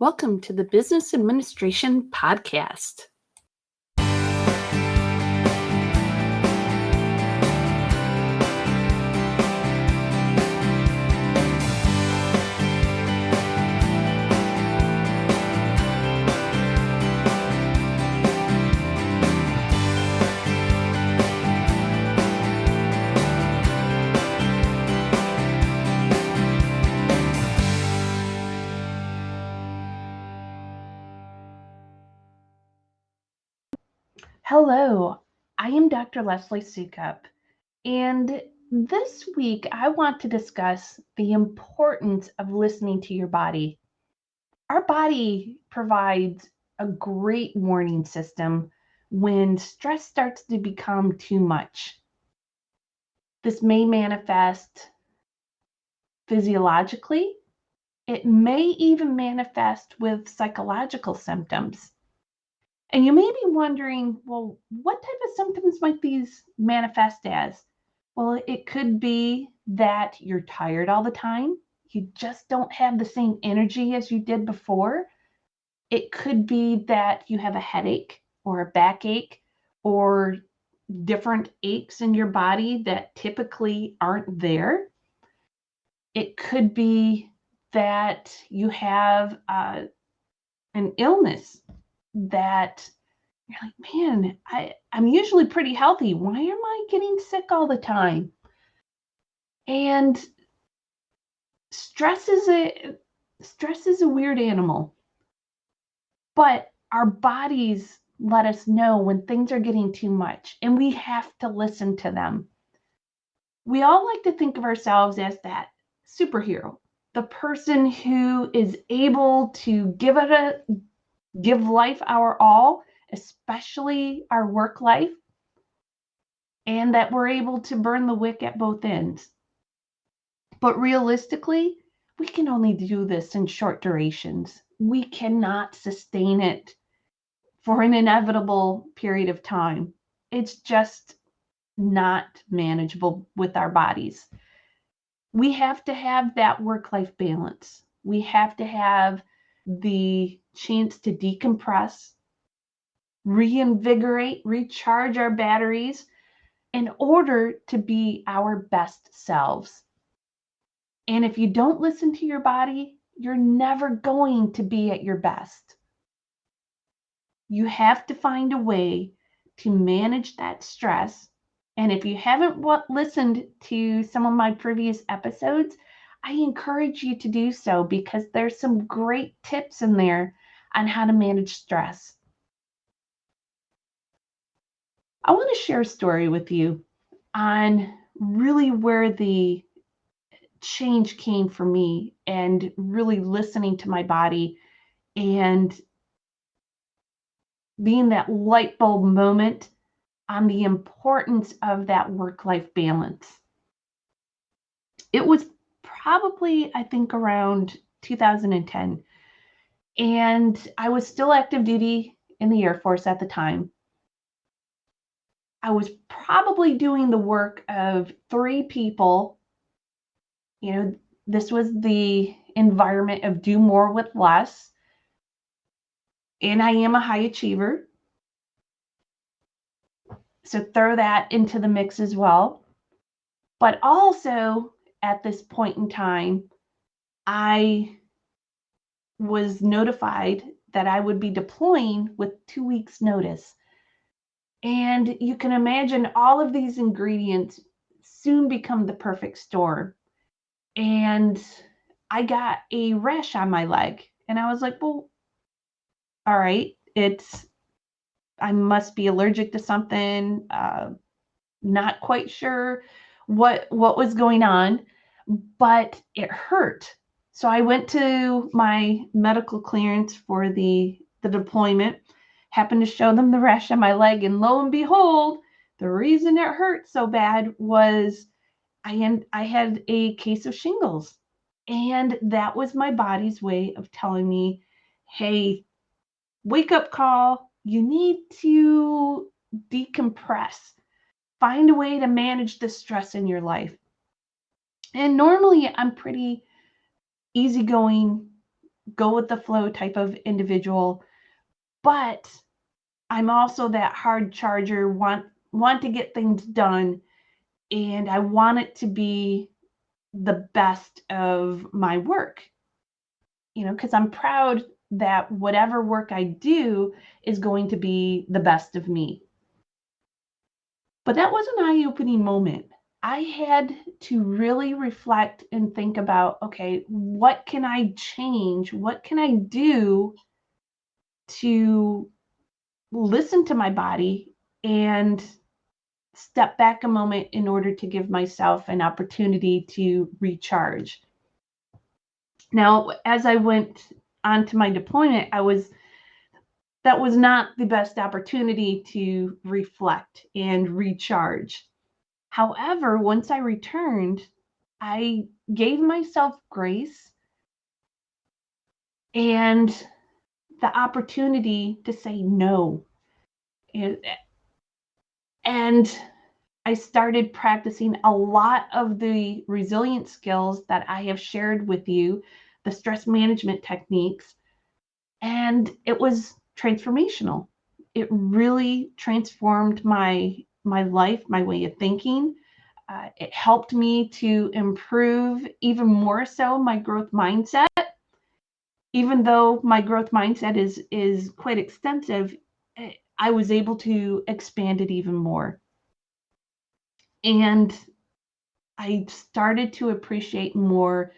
Welcome to the Business Administration Podcast. Hello, I am Dr. Leslie Sukup, and this week I want to discuss the importance of listening to your body. Our body provides a great warning system when stress starts to become too much. This may manifest physiologically, it may even manifest with psychological symptoms. And you may be wondering, well, what type of symptoms might these manifest as? Well, it could be that you're tired all the time. You just don't have the same energy as you did before. It could be that you have a headache or a backache or different aches in your body that typically aren't there. It could be that you have an illness that you're like, man, I'm usually pretty healthy. Why am I getting sick all the time? And stress is a weird animal, but our bodies let us know when things are getting too much, and we have to listen to them. We all like to think of ourselves as that superhero, the person who is able to give life our all, especially our work life, and that we're able to burn the wick at both ends. But realistically, we can only do this in short durations. We cannot sustain it for an inevitable period of time. It's just not manageable with our bodies. We have to have that work-life balance. We have to have the chance to decompress, reinvigorate, recharge our batteries in order to be our best selves. And if you don't listen to your body, you're never going to be at your best. You have to find a way to manage that stress. And if you haven't listened to some of my previous episodes, I encourage you to do so because there's some great tips in there on how to manage stress. I want to share a story with you on really where the change came for me and really listening to my body and being that light bulb moment on the importance of that work-life balance. It was probably, I think, around 2010. And I was still active duty in the Air Force at the time. I was probably doing the work of 3 people. This was the environment of do more with less. And I am a high achiever. So throw that into the mix as well. But also at this point in time, I was notified that I would be deploying with 2 weeks notice. And you can imagine all of these ingredients soon become the perfect storm. And I got a rash on my leg. And I was like, well, all right, I must be allergic to something. Not quite sure what was going on, but it hurt. So I went to my medical clearance for the deployment, happened to show them the rash on my leg, and lo and behold, the reason it hurt so bad was I had a case of shingles. And that was my body's way of telling me, hey, wake up call. You need to decompress. Find a way to manage the stress in your life. And normally I'm pretty easygoing, go with the flow type of individual, but I'm also that hard charger, want to get things done, and I want it to be the best of my work. Because I'm proud that whatever work I do is going to be the best of me. But that was an eye-opening moment. I had to really reflect and think about, okay, what can I change? What can I do to listen to my body and step back a moment in order to give myself an opportunity to recharge? Now, as I went on to my deployment, that was not the best opportunity to reflect and recharge. However, once I returned, I gave myself grace and the opportunity to say no. And I started practicing a lot of the resilience skills that I have shared with you, the stress management techniques, and it was transformational. It really transformed my life, my way of thinking. It helped me to improve even more so my growth mindset. Even though my growth mindset is quite extensive, I was able to expand it even more. And I started to appreciate more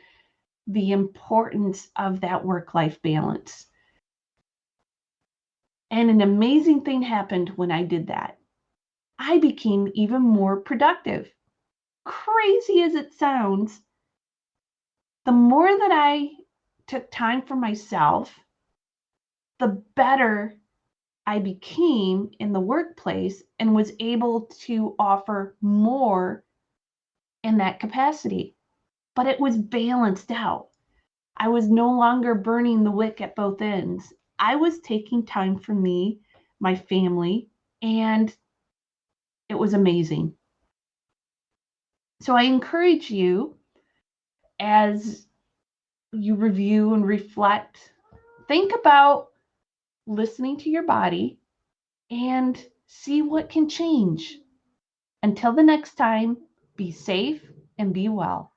the importance of that work-life balance. And an amazing thing happened when I did that. I became even more productive. Crazy as it sounds, the more that I took time for myself, the better I became in the workplace and was able to offer more in that capacity. But it was balanced out. I was no longer burning the wick at both ends. I was taking time for me, my family, and it was amazing. So I encourage you, as you review and reflect, think about listening to your body and see what can change. Until the next time, be safe and be well.